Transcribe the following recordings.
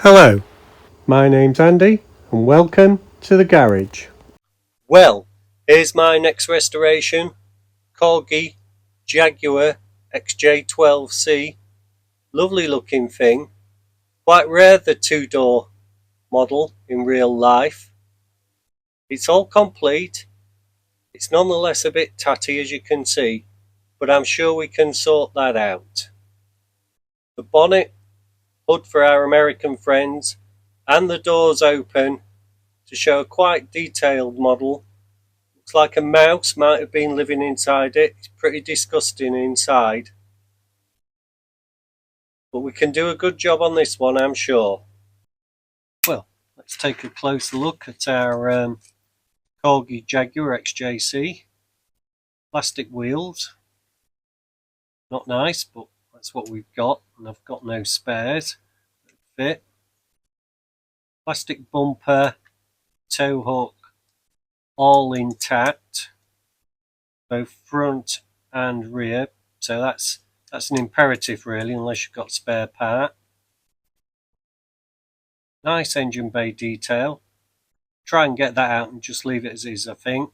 Hello, my name's Andy and welcome to the garage. Well, here's my next restoration, Corgi Jaguar XJ12C. Lovely looking thing. Quite rare, the two-door model in real life. It's all complete. It's nonetheless a bit tatty, as you can see, but I'm sure we can sort that out. The bonnet, hood for our American friends, and the doors open to show a quite detailed model. Looks like a mouse might have been living inside it. It's pretty disgusting inside. But we can do a good job on this one, I'm sure. Well, let's take a closer look at our Corgi Jaguar XJC. Plastic wheels. Not nice, but that's what we've got. And I've got no spares that fit. Plastic bumper, tow hook, all intact. Both front and rear. So that's an imperative really, unless you've got spare part. Nice engine bay detail. Try and get that out and just leave it as is, I think.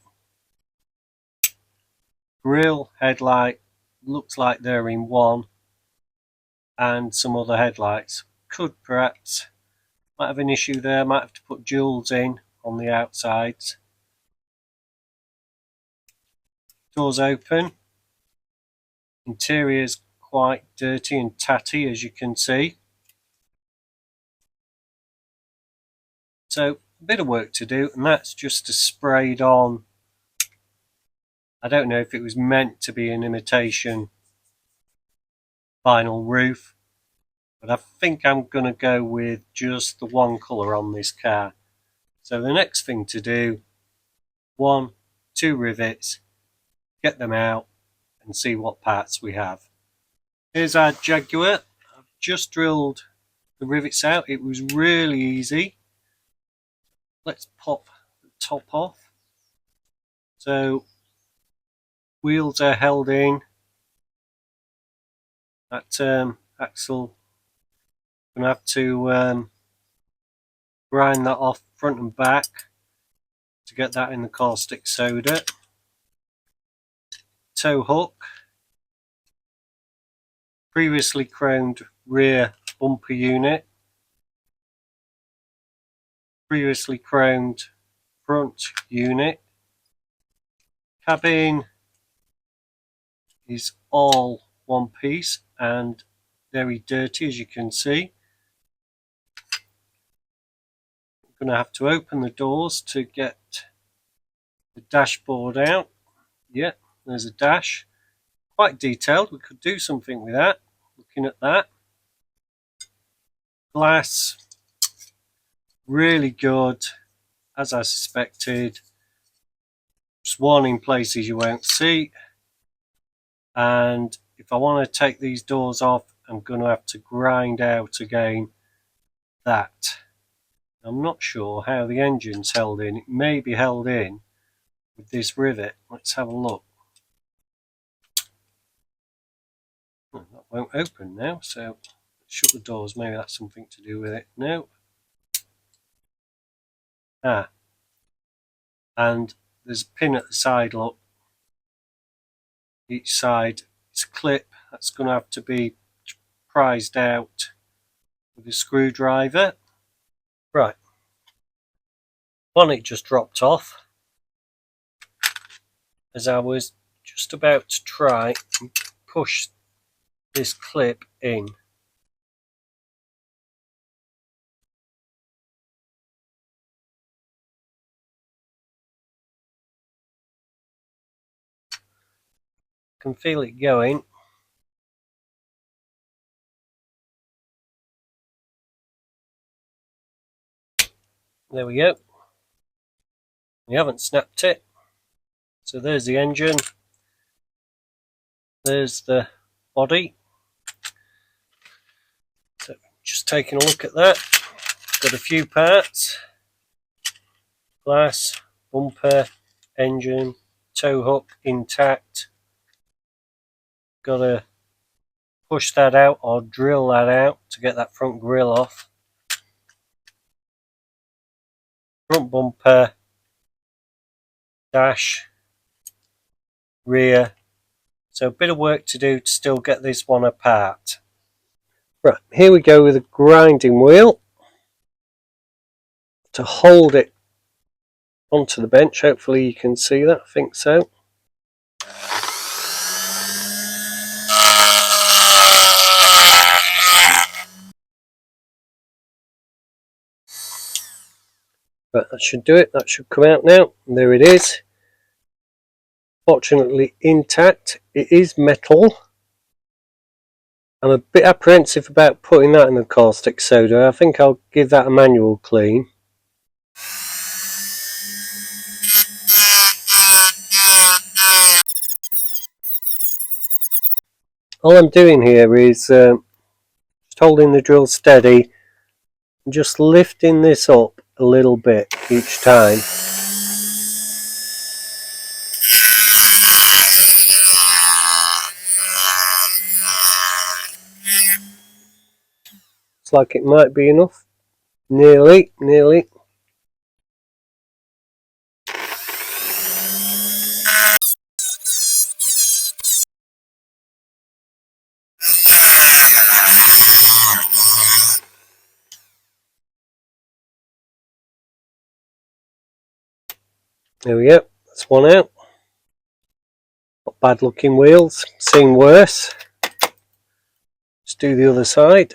Grille, headlight, looks like they're in one. And some other headlights. Could perhaps, might have an issue there, might have to put jewels in on the outsides. Doors open. Interior's quite dirty and tatty, as you can see. So a bit of work to do, and that's just a sprayed on. I don't know if it was meant to be an imitation vinyl roof, but I think I'm going to go with just the one colour on this car. So the next thing to do, 1, 2 rivets, get them out and see what parts we have. Here's our Jaguar. I've just drilled the rivets out. It was really easy. Let's pop the top off. So wheels are held in. That axle, I'm going to have to grind that off front and back to get that in the caustic soda. Tow hook, previously chromed rear bumper unit, previously chromed front unit. Cabin is all one piece and very dirty, as you can see. I'm going to have to open the doors to get the dashboard out. Yeah, there's a dash. Quite detailed. We could do something with that, looking at that. Glass, really good, as I suspected. Just one in places you won't see. And if I want to take these doors off, I'm going to have to grind out again that. I'm not sure how the engine's held in. It may be held in with this rivet. Let's have a look. That won't open now, so let's shut the doors. Maybe that's something to do with it. No. And there's a pin at the side, look. Each side, it's a clip that's going to have to be prized out with a screwdriver. Right. Bonnet just dropped off as I was just about to try and push this clip in. Can feel it going. There we go. We haven't snapped it. So there's the engine. There's the body. So just taking a look at that. Got a few parts. Glass, bumper, engine, tow hook intact. Got to push that out or drill that out to get that front grille off. front bumper, dash, rear. So a bit of work to do to still get this one apart. Right, here we go with a grinding wheel to hold it onto the bench. Hopefully you can see that, I think so. But that should do it, that should come out now. And there it is. Fortunately intact. It is metal. I'm a bit apprehensive about putting that in the caustic soda. I think I'll give that a manual clean. All I'm doing here is just holding the drill steady and just lifting this up a little bit each time. Looks like it might be enough. Nearly. There we go, that's one out. Not bad looking wheels, seen worse. Let's do the other side.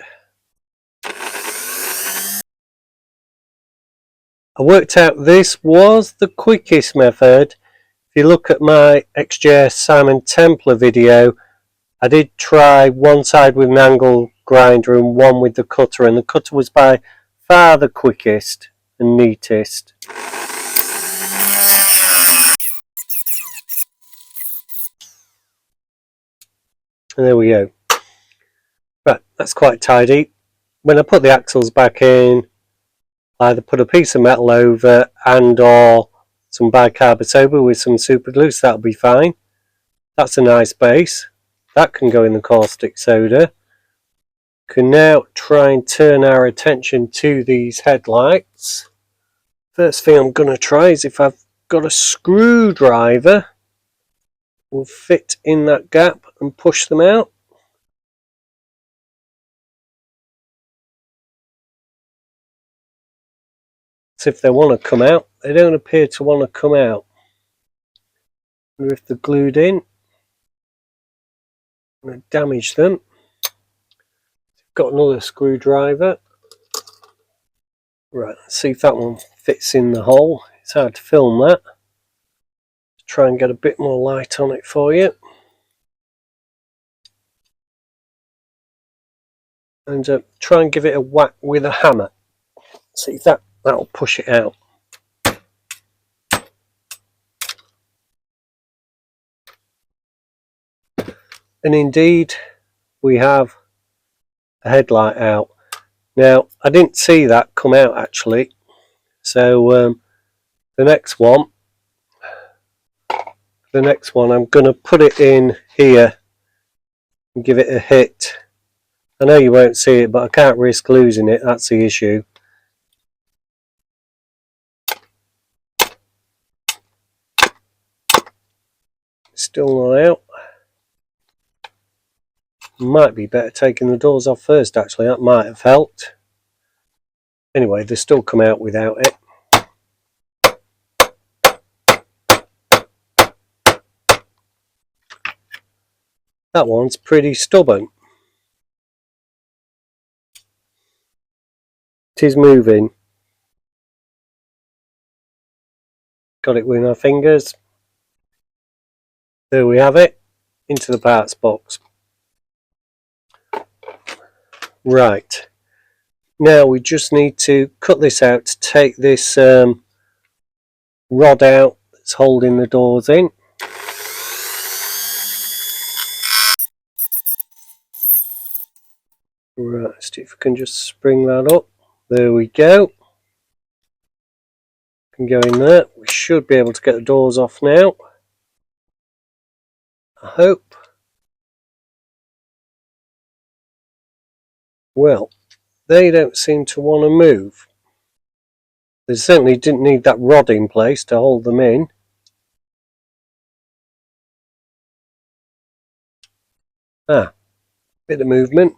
I worked out this was the quickest method. If you look at my XJ Simon Templar video, I did try one side with an angle grinder and one with the cutter, and the cutter was by far the quickest and neatest. And there we go. Right, that's quite tidy. When I put the axles back in, I either put a piece of metal over and or some bicarb sober with some super glue, so that'll be fine. That's a nice base. That can go in the caustic soda. Can now try and turn our attention to these headlights. First thing I'm going to try is if I've got a screwdriver, we'll fit in that gap and push them out. So if they want to come out, they don't appear to want to come out. And if they're glued in, I'm going to damage them. Got another screwdriver. Right, let's see if that one fits in the hole. It's hard to film that. Try and get a bit more light on it for you. And try and give it a whack with a hammer. See if that'll push it out. And indeed, we have a headlight out. Now, I didn't see that come out actually. So the next one, I'm going to put it in here and give it a hit. I know you won't see it, but I can't risk losing it, that's the issue. Still not out. Might be better taking the doors off first actually, that might have helped. Anyway, they still come out without it. That one's pretty stubborn. It is moving. Got it with my fingers. There we have it. Into the parts box. Right. Now we just need to cut this out to take this rod out that's holding the doors in. Right, let's see if we can just spring that up. There we go. Can go in there. We should be able to get the doors off now. I hope. Well, they don't seem to want to move. They certainly didn't need that rod in place to hold them in. Bit of movement.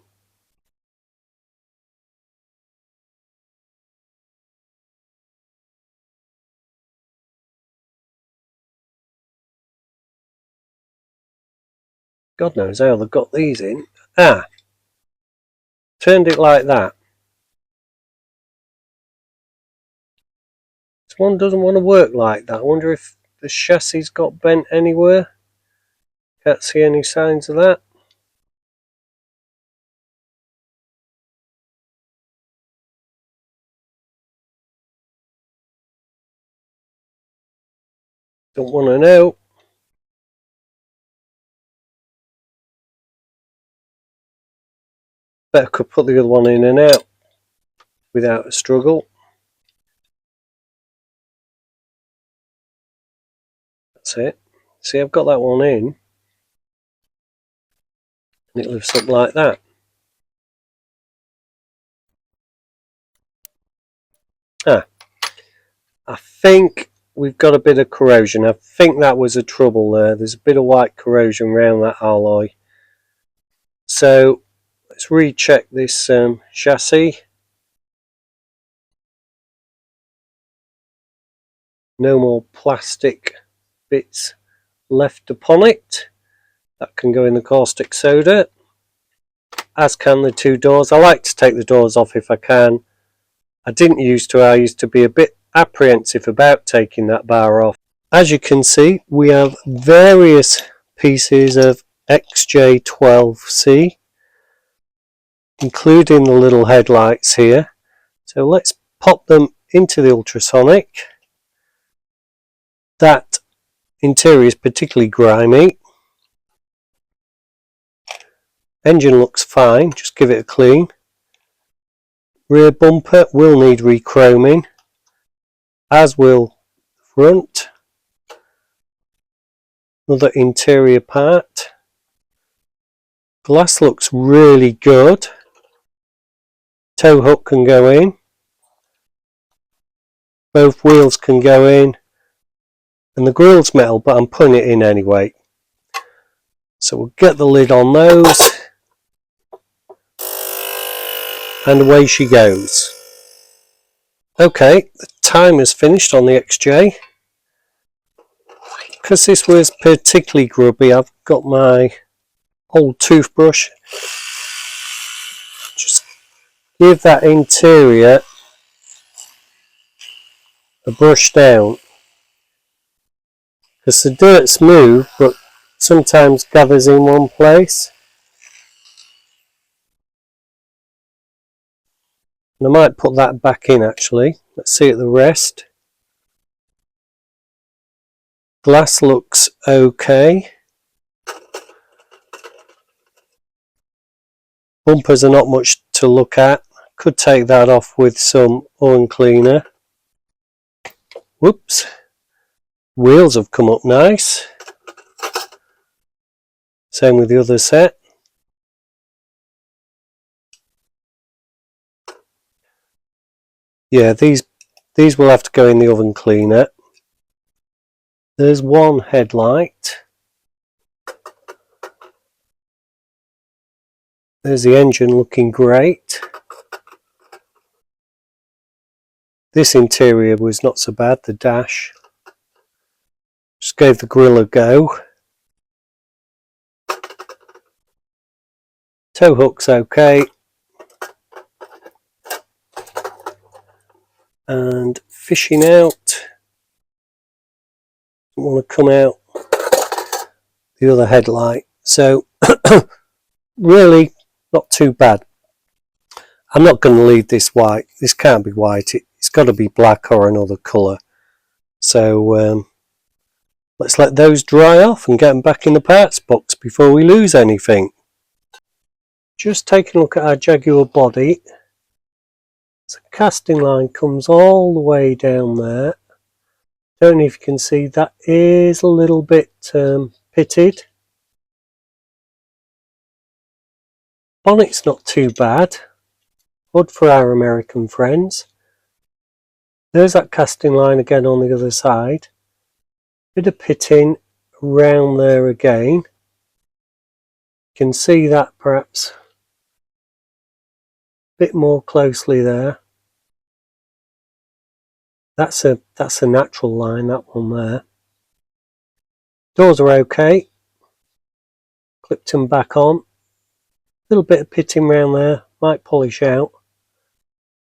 God knows how they've got these in. Turned it like that. This one doesn't want to work like that. I wonder if the chassis got bent anywhere. Can't see any signs of that. Don't want to know. Better could put the other one in and out without a struggle. That's it. See, I've got that one in. And it lifts up like that. I think we've got a bit of corrosion. I think that was a trouble there. There's a bit of white corrosion around that alloy. So let's recheck this chassis. No more plastic bits left upon it. That can go in the caustic soda, as can the two doors. I like to take the doors off if I can. I didn't used to. I used to be a bit apprehensive about taking that bar off. As you can see, we have various pieces of XJ12C, including the little headlights here. So let's pop them into the ultrasonic. That interior is particularly grimy. Engine looks fine, just give it a clean. Rear bumper will need re-chroming, as will front. Another interior part. Glass looks really good. Tow hook can go in. Both wheels can go in. And the grille's metal, but I'm putting it in anyway. So we'll get the lid on those. And away she goes. Okay, the timer's finished on the XJ. Because this was particularly grubby, I've got my old toothbrush. Just give that interior a brush down. Because the dirt's smooth, but sometimes gathers in one place. And I might put that back in actually. Let's see at the rest. Glass looks okay. Bumpers are not much to look at. Could take that off with some oil cleaner. Whoops. Wheels have come up nice. Same with the other set. Yeah, these will have to go in the oven cleaner. There's one headlight. There's the engine looking great. This interior was not so bad, the dash. Just gave the grille a go. Tow hook's okay. And fishing out. Don't want to come out the other headlight. So really not too bad. I'm not going to leave this white. This can't be white. It's got to be black or another colour. So let's let those dry off and get them back in the parts box before we lose anything. Just taking a look at our Jaguar body. So the casting line comes all the way down there. Don't know if you can see, that is a little bit pitted. Bonnet's not too bad. Good for our American friends. There's that casting line again on the other side. Bit of pitting around there again. You can see that perhaps a bit more closely there. That's a natural line, that one there. Doors are okay. Clipped them back on. A little bit of pitting around there, might polish out.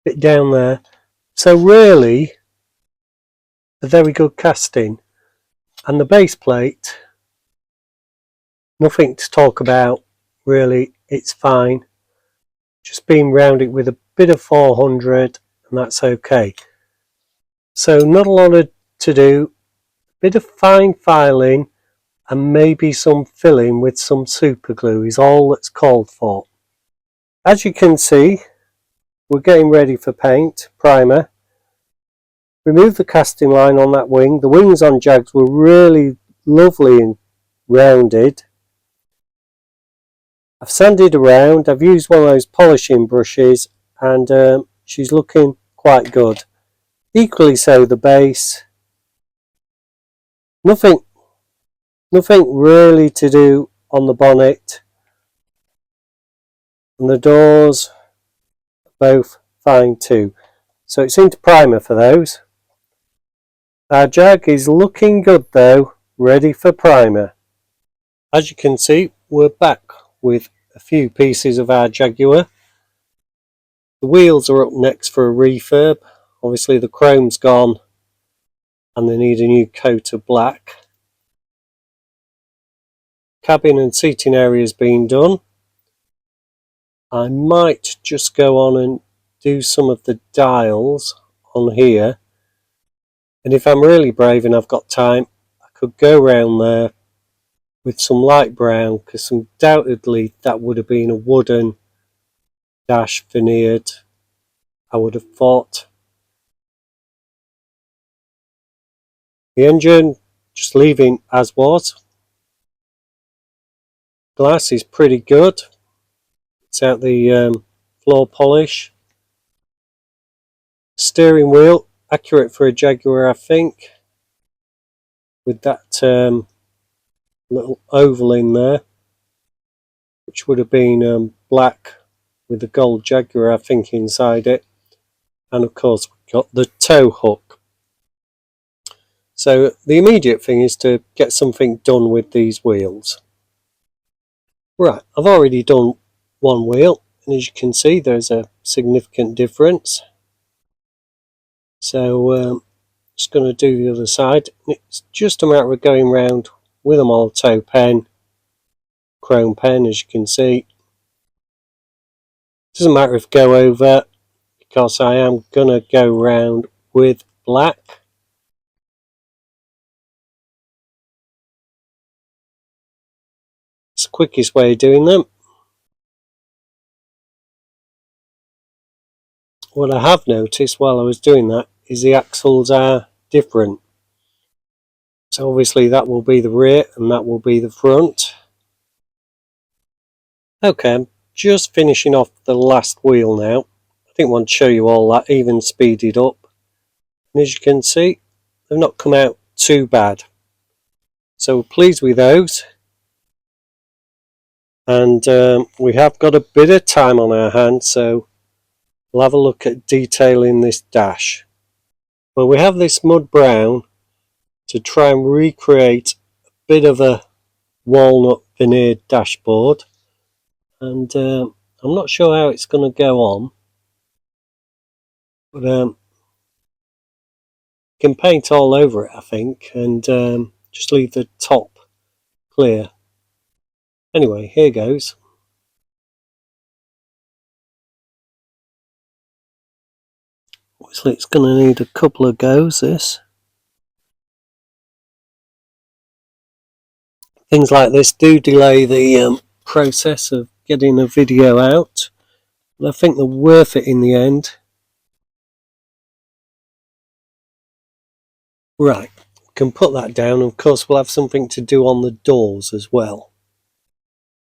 Bit down there. So really, a very good casting. And the base plate, nothing to talk about really, it's fine. Just been round it with a bit of 400 and that's okay. So not a lot to do, a bit of fine filing and maybe some filling with some super glue is all that's called for. As you can see, we're getting ready for paint, primer. Remove the casting line on that wing. The wings on Jags were really lovely and rounded. I've sanded around, I've used one of those polishing brushes and she's looking quite good. Equally so the base. Nothing really to do on the bonnet. And the doors are both fine too. So it's into primer for those. Our Jag is looking good though, ready for primer. As you can see, we're back with a few pieces of our Jaguar. The wheels are up next for a refurb. Obviously the chrome's gone and they need a new coat of black. Cabin and seating area has been done. I might just go on and do some of the dials on here, and if I'm really brave and I've got time, I could go around there with some light brown, because undoubtedly that would have been a wooden dash veneered, I would have thought. The engine, just leaving as was. Glass is pretty good. It's out the floor polish. Steering wheel, accurate for a Jaguar I think, with that little oval in there, which would have been black with the gold Jaguar I think inside it. And of course we've got the tow hook. So the immediate thing is to get something done with these wheels. Right, I've already done one wheel, and as you can see there's a significant difference. So just going to do the other side. It's just a matter of going around with a Molto pen, chrome pen as you can see. Doesn't matter if go over, because I am going to go round with black. It's the quickest way of doing them. What I have noticed while I was doing that is the axles are different. So obviously that will be the rear and that will be the front. Okay, I'm just finishing off the last wheel now. I didn't want to show you all that, even speeded up. And as you can see, they've not come out too bad. So we're pleased with those. And we have got a bit of time on our hands, so we'll have a look at detailing this dash. Well, we have this mud brown to try and recreate a bit of a walnut veneered dashboard. And I'm not sure how it's going to go on. But can paint all over it I think, and just leave the top clear. Anyway, here goes. Obviously it's going to need a couple of goes, this. Things like this do delay the process of getting a video out, but I think they're worth it in the end. Right, can put that down. Of course we'll have something to do on the doors as well.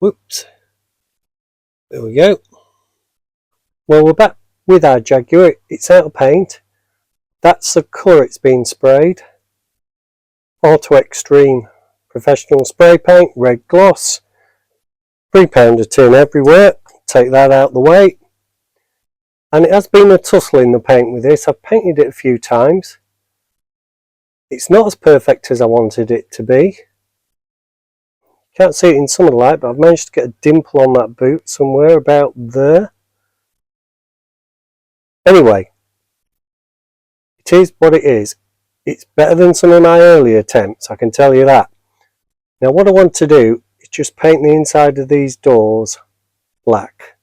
Whoops. There we go. Well, we're back with our Jaguar. It's out of paint. That's the colour it's been sprayed. Auto Extreme Professional Spray Paint, red gloss. £3 a tin everywhere. Take that out the way. And it has been a tussle in the paint with this. I've painted it a few times. It's not as perfect as I wanted it to be. Can't see it in some of the light, but I've managed to get a dimple on that boot somewhere about there. Anyway, it is what it is. It's better than some of my earlier attempts, I can tell you that. Now what I want to do is just paint the inside of these doors black.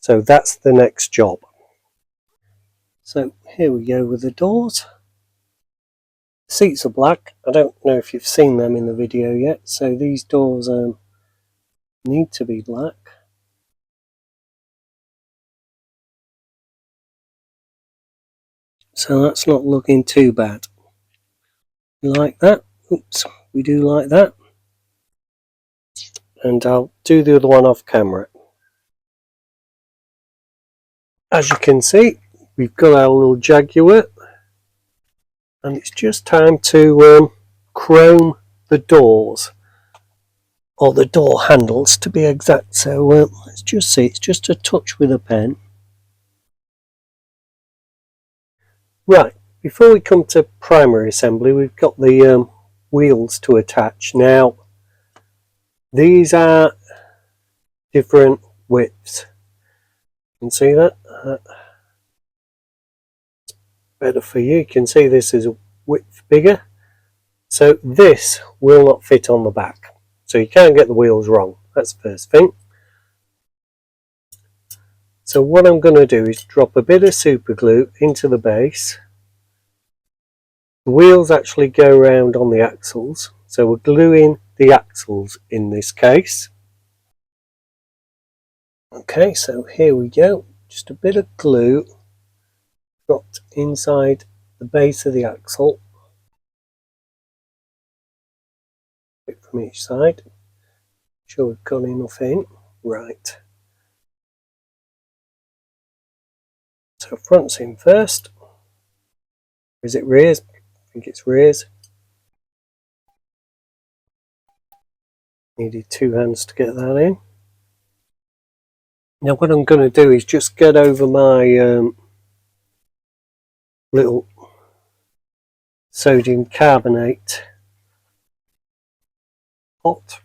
So that's the next job. So here we go with the doors. The seats are black. I don't know if you've seen them in the video yet. So these doors need to be black. So that's not looking too bad. We like that. Oops, we do like that. And I'll do the other one off camera. As you can see, we've got our little Jaguar. And it's just time to chrome the doors. Or the door handles to be exact. So let's just see, it's just a touch with a pen. Right, before we come to primary assembly, we've got the wheels to attach. Now, these are different widths. You can see that? Better for you. You can see this is a width bigger. So this will not fit on the back. So you can't get the wheels wrong. That's the first thing. So what I'm going to do is drop a bit of super glue into the base. The wheels actually go round on the axles. So we're gluing the axles in this case. Okay, so here we go. Just a bit of glue dropped inside the base of the axle. A bit from each side. Sure we've got enough in. Right. So front's in first. Or is it rears? I think it's rears. Needed two hands to get that in. Now what I'm going to do is just get over my little sodium carbonate pot.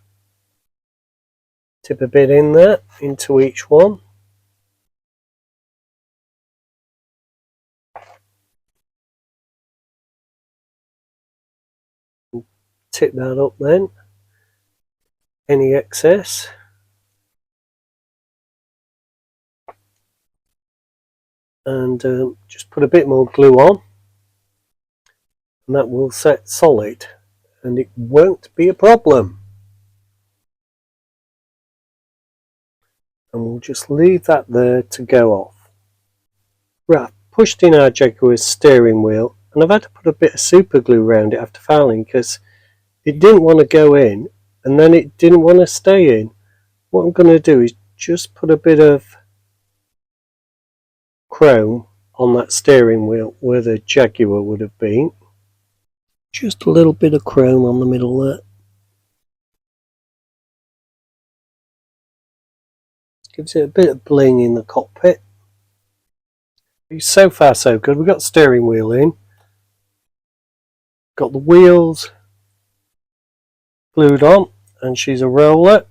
Tip a bit in there, into each one. Tip that up then. Any excess. And just put a bit more glue on. And that will set solid. And it won't be a problem. And we'll just leave that there to go off. Right, pushed in our Jaguar's steering wheel, and I've had to put a bit of super glue around it after filing because it didn't want to go in and then it didn't want to stay in. What I'm going to do is just put a bit of chrome on that steering wheel where the Jaguar would have been. Just a little bit of chrome on the middle there. Gives it a bit of bling in the cockpit. So far so good. We've got the steering wheel in. Got the wheels glued on, and she's a roller.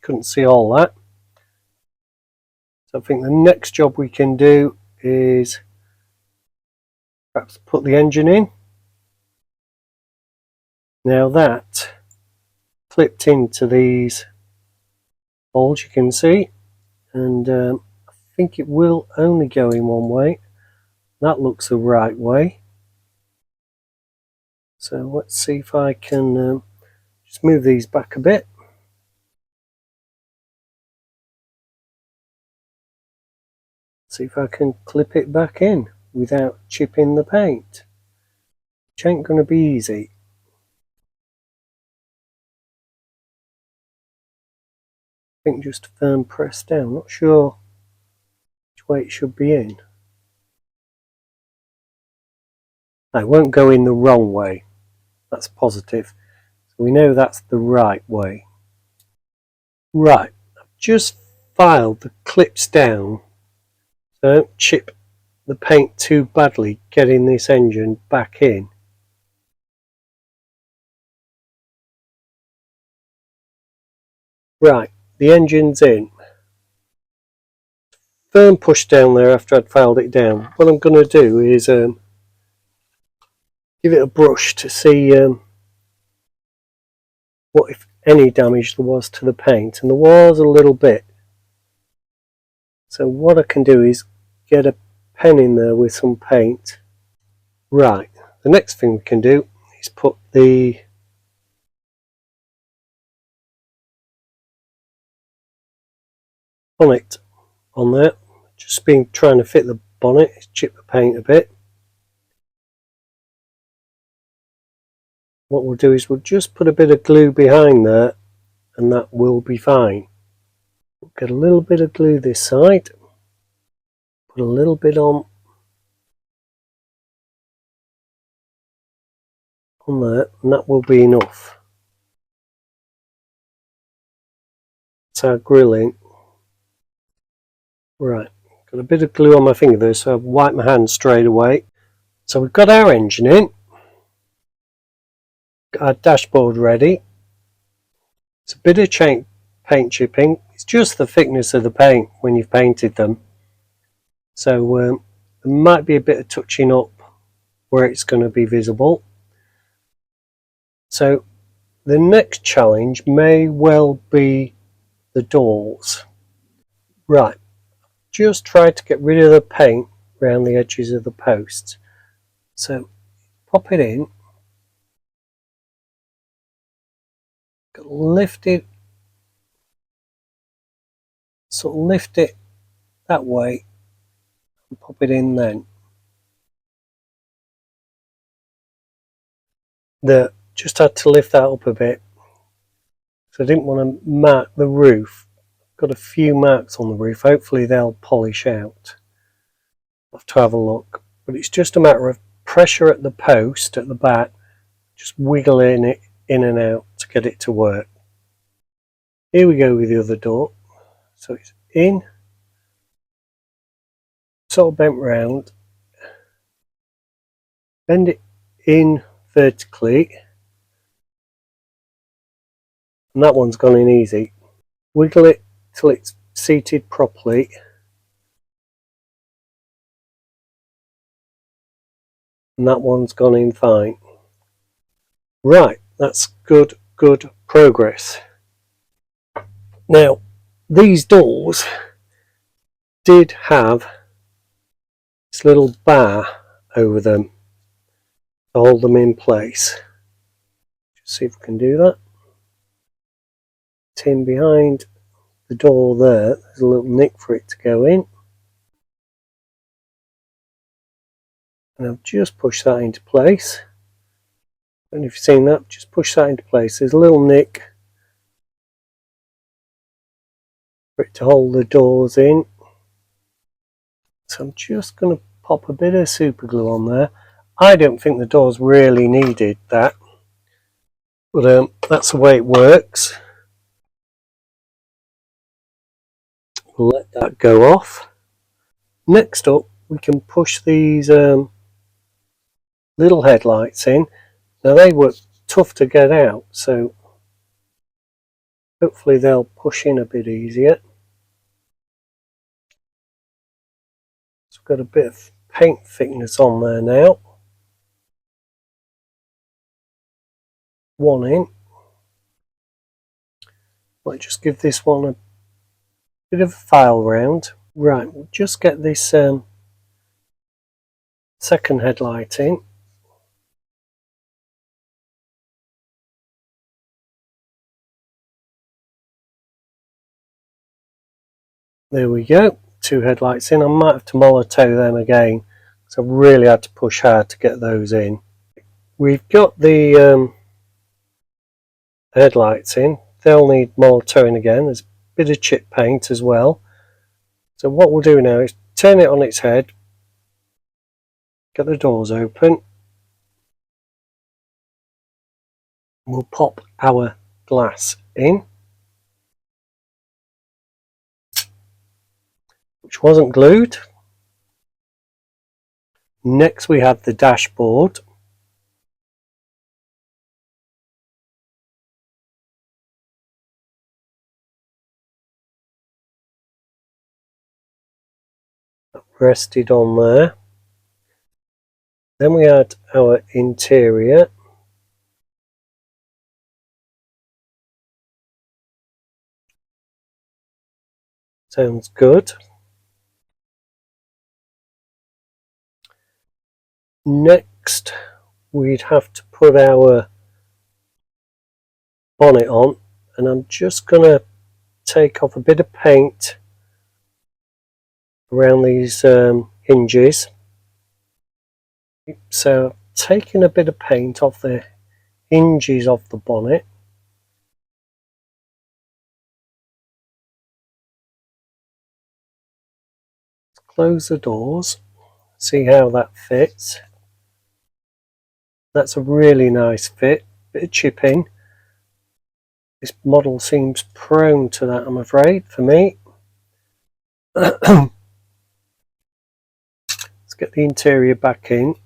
Couldn't see all that. So I think the next job we can do is perhaps put the engine in. Now that clipped into these holes, you can see, and I think it will only go in one way. That looks the right way. So let's see if I can just move these back a bit. See if I can clip it back in without chipping the paint, which ain't going to be easy. I think just firm press down, not sure which way it should be in. Now, it won't go in the wrong way. That's positive. So we know that's the right way. Right, I've just filed the clips down so I don't chip the paint too badly getting this engine back in. Right, the engine's in. Firm push down there after I'd filed it down. What I'm going to do is give it a brush to see what, if any, damage there was to the paint, and there was a little bit. So what I can do is get a pen in there with some paint. Right, the next thing we can do is put the bonnet on there. Just been trying to fit the bonnet, chip the paint a bit. What we'll do is we'll just put a bit of glue behind there and that will be fine. We'll get a little bit of glue this side, put a little bit on there, and that will be enough. That's our grilling. Right, got a bit of glue on my finger there, so I've wiped my hand straight away. So we've got our engine in, got our dashboard ready. It's a bit of paint chipping. It's just the thickness of the paint when you've painted them. So there might be a bit of touching up where it's going to be visible. So the next challenge may well be the doors. Right, just try to get rid of the paint around the edges of the posts. So pop it in, lift it, sort of lift it that way and pop it in then. Just had to lift that up a bit, so I didn't want to mark the roof. Got a few marks on the roof, hopefully they'll polish out. I'll have to have a look, but it's just a matter of pressure at the post at the back, just wiggling it in and out to get it to work. Here we go with the other door. So it's in, sort of bent round, bend it in vertically, and that one's gone in easy. Wiggle it till it's seated properly, and that one's gone in fine. Right, that's good progress. Now, these doors did have this little bar over them to hold them in place. Just see if we can do that. It's in behind the door there. There's a little nick for it to go in. And I've just pushed that into place. And if you've seen that, just push that into place. There's a little nick for it to hold the doors in. So I'm just going to pop a bit of super glue on there. I don't think the doors really needed that, but that's the way it works. We'll let that go off. Next up, we can push these little headlights in. Now they were tough to get out, so hopefully they'll push in a bit easier. So we've got a bit of paint thickness on there now. One in. Might just give this one a bit of a file round. Right, we'll just get this second headlight in. There we go, 2 headlights in. I might have to molotow them again, so I've really had to push hard to get those in. We've got the headlights in. They'll need molotowing again. There's a bit of chip paint as well. So what we'll do now is turn it on its head, get the doors open, We'll pop our glass in, which wasn't glued. Next we have the dashboard. Rested on there. Then we had our interior. Sounds good. Next we'd have to put our bonnet on, and I'm just going to take off a bit of paint around these hinges. So taking a bit of paint off the hinges of the bonnet. Close the doors, see how that fits. That's a really nice fit, bit of chipping. This model seems prone to that, I'm afraid, for me. Let's get the interior back in.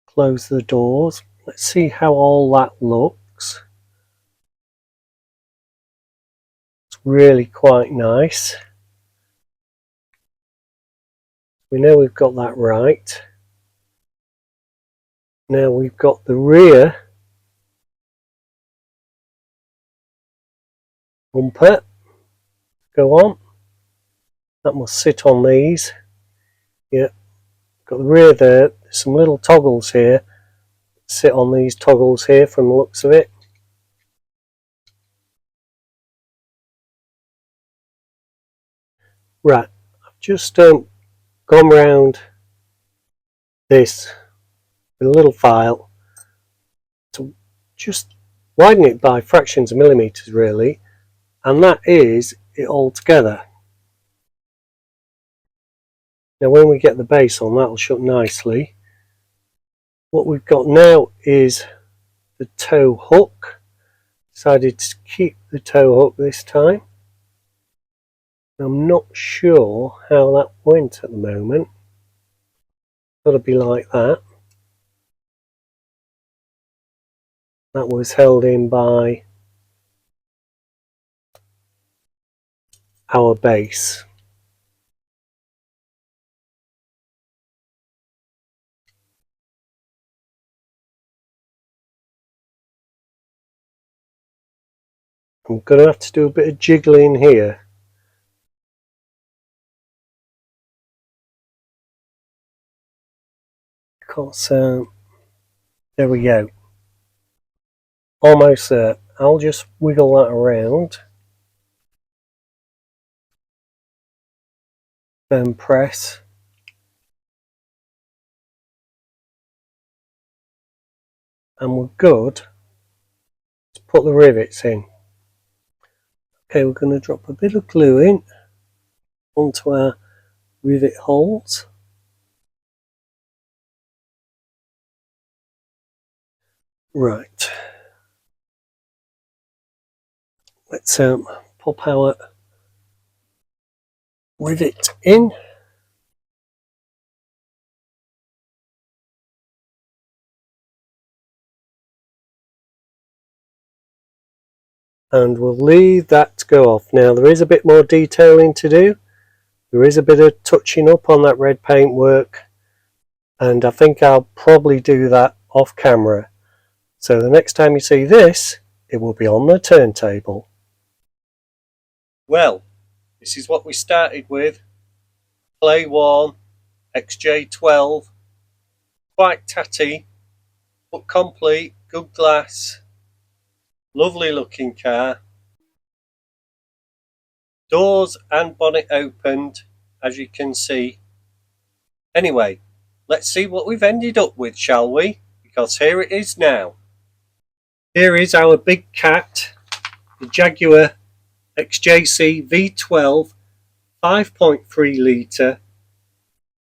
Close the doors. Let's see how all that looks. It's really quite nice. We know we've got that right. Now we've got the rear bumper. Go on. That must sit on these. Yeah, got the rear there. There's some little toggles here. Sit on these toggles here from the looks of it. Right, I've just gone round this with a little file to just widen it by fractions of millimeters really, and that is it all together. Now when we get the base on, that'll shut nicely. What we've got now is the tow hook. Decided to keep the tow hook this time. I'm not sure how that went at the moment. Got to be like that. That was held in by our base. I'm going to have to do a bit of jiggling here. Because, there we go. Almost there. I'll just wiggle that around. Then press. And we're good to put the rivets in. Okay, we're going to drop a bit of glue in onto our rivet holes. Right. Let's pop our rivet in. And we'll leave that to go off. Now there is a bit more detailing to do. There is a bit of touching up on that red paint work, and I think I'll probably do that off camera. So the next time you see this, it will be on the turntable. Well, this is what we started with. Play worn XJ12, quite tatty, but complete, good glass. Lovely looking car. Doors and bonnet opened, as you can see. Anyway, let's see what we've ended up with, shall we? Because here it is now. Here is our big cat, the Jaguar XJ12C V12 5.3 litre.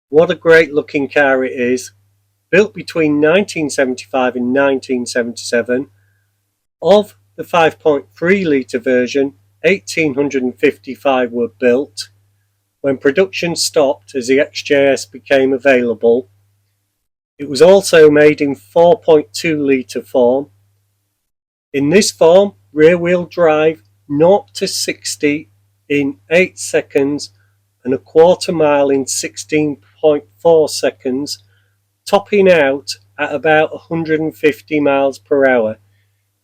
What a great looking car it is. built between 1975 and 1977. Of the 5.3 litre version, 1,855 were built. When production stopped as the XJS became available, it was also made in 4.2 litre form. In this form, rear-wheel drive 0 to 60 in 8 seconds and a quarter mile in 16.4 seconds, topping out at about 150 miles per hour.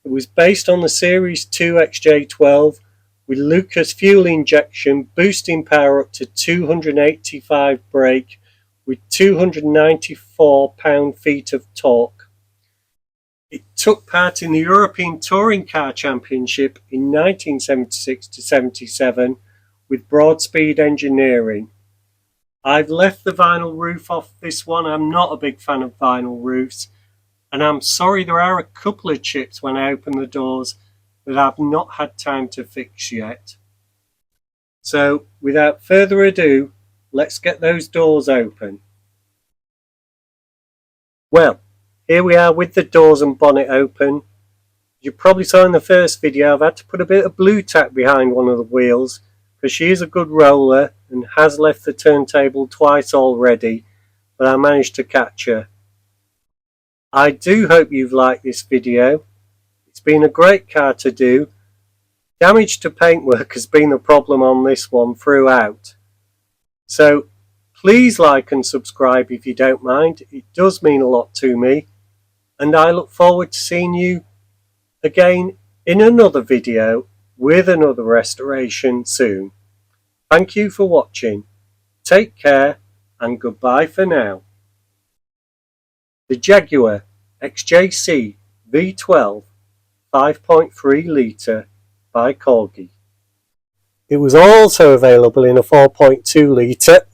It was based on the Series 2 XJ12 with Lucas fuel injection, boosting power up to 285 brake with 294 pound-feet of torque. It took part in the European Touring Car Championship in 1976 to 77 with Broadspeed Engineering. I've left the vinyl roof off this one. I'm not a big fan of vinyl roofs, and I'm sorry there are a couple of chips when I open the doors that I've not had time to fix yet. So without further ado, let's get those doors open. Well, here we are with the doors and bonnet open. You probably saw in the first video I've had to put a bit of blue tack behind one of the wheels because she is a good roller and has left the turntable twice already, but I managed to catch her. I do hope you've liked this video. It's been a great car to do. Damage to paintwork has been the problem on this one throughout. So please like and subscribe if you don't mind. It does mean a lot to me. And I look forward to seeing you again in another video with another restoration soon. Thank you for watching. Take care and goodbye for now. The Jaguar XJ12C V12 5.3 litre by Corgi. It was also available in a 4.2 litre.